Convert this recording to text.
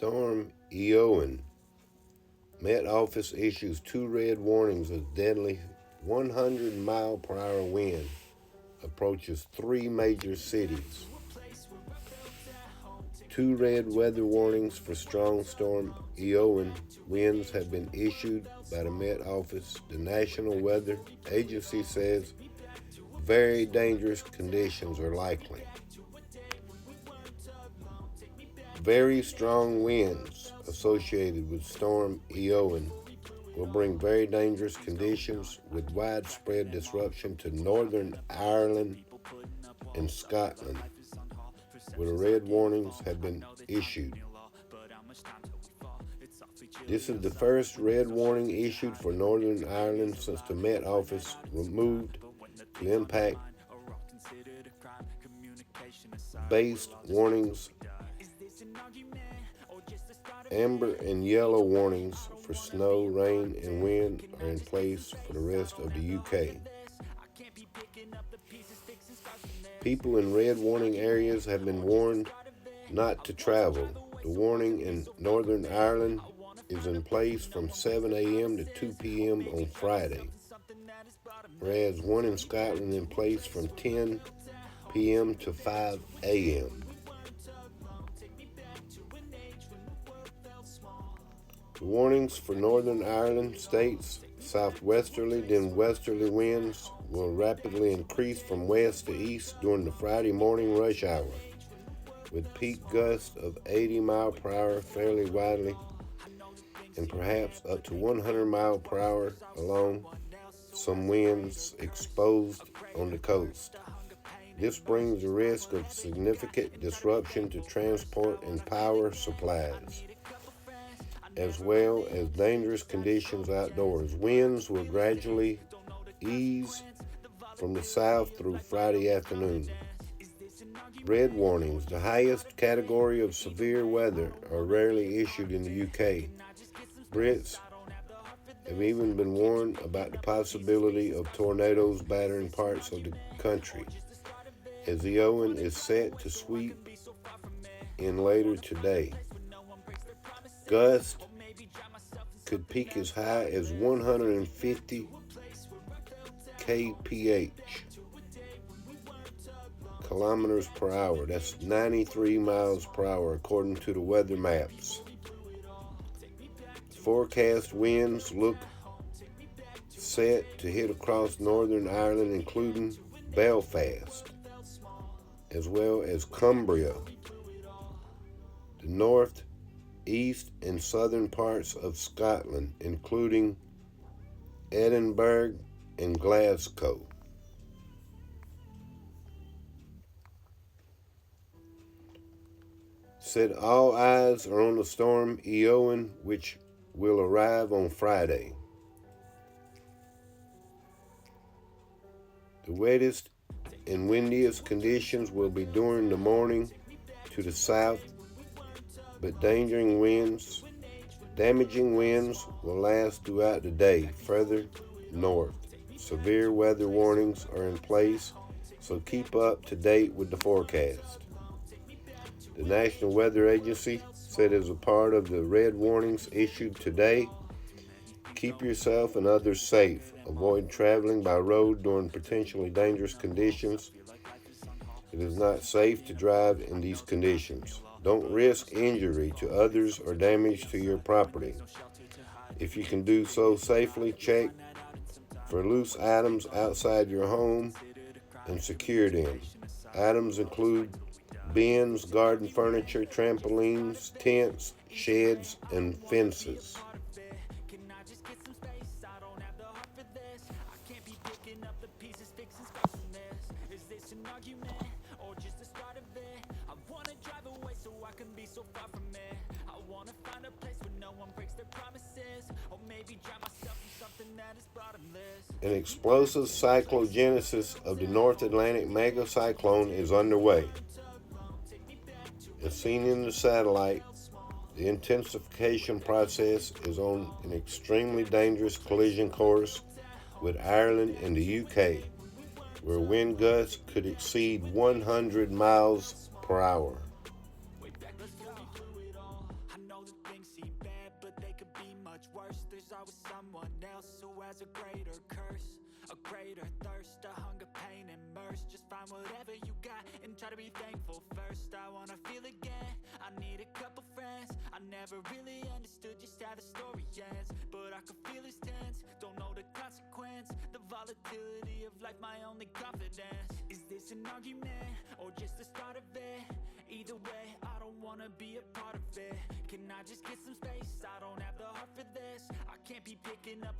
Storm Eowyn. Met Office issues 2 red warnings as deadly 100-mile-per-hour wind approaches 3 major cities. 2 red weather warnings for strong storm Eowyn winds have been issued by the Met Office. The National Weather Agency says very dangerous conditions are likely. Very strong winds associated with Storm Eowyn will bring very dangerous conditions with widespread disruption to Northern Ireland and Scotland, where the red warnings have been issued. This is the first red warning issued for Northern Ireland since the Met Office moved to impact-based warnings. Amber and yellow warnings for snow, rain, and wind are in place for the rest of the UK. People in red warning areas have been warned not to travel. The warning in Northern Ireland is in place from 7 a.m. to 2 p.m. on Friday, whereas one in Scotland in place from 10 p.m. to 5 a.m. The warnings for Northern Ireland states southwesterly then westerly winds will rapidly increase from west to east during the Friday morning rush hour, with peak gusts of 80 mile per hour fairly widely and perhaps up to 100 mile per hour along some winds exposed on the coast. This brings the risk of significant disruption to transport and power supplies, as well as dangerous conditions outdoors. Winds will gradually ease from the south through Friday afternoon. Red warnings, the highest category of severe weather, are rarely issued in the UK. Brits have even been warned about the possibility of tornadoes battering parts of the country, as the Eowyn is set to sweep in later today. Gusts could peak as high as 150 kph, kilometers per hour. That's 93 miles per hour according to the weather maps. Forecast winds look set to hit across Northern Ireland, including Belfast, as well as Cumbria, the north, east, and southern parts of Scotland, including Edinburgh and Glasgow. Said all eyes are on the storm Eowyn, which will arrive on Friday. The wettest and windiest conditions will be during the morning to the south, but damaging winds will last throughout the day further north. Severe weather warnings are in place, so keep up to date with the forecast. The National Weather Agency said as a part of the red warnings issued today, keep yourself and others safe. Avoid traveling by road during potentially dangerous conditions. It is not safe to drive in these conditions. Don't risk injury to others or damage to your property. If you can do so safely, check for loose items outside your home and secure them. Items include bins, garden furniture, trampolines, tents, sheds, and fences. An explosive cyclogenesis of the North Atlantic megacyclone is underway. As seen in the satellite, the intensification process is on an extremely dangerous collision course with Ireland and the UK, where wind gusts could exceed 100 miles per hour. know that things seem bad, but they could be much worse. There's always someone else who has a greater curse, a greater thirst, a hunger, pain, and mercy. Just find whatever you got and try to be thankful first. I wanna feel again, I need a couple friends. I never really understood just how the story ends, but I can feel it's tense, don't know the consequence. The volatility of life, my only confidence. Is this an argument, or just the start of it? Either way, I don't wanna be a part of it. Can I just get some space? I don't have the heart for this. I can't be picking up the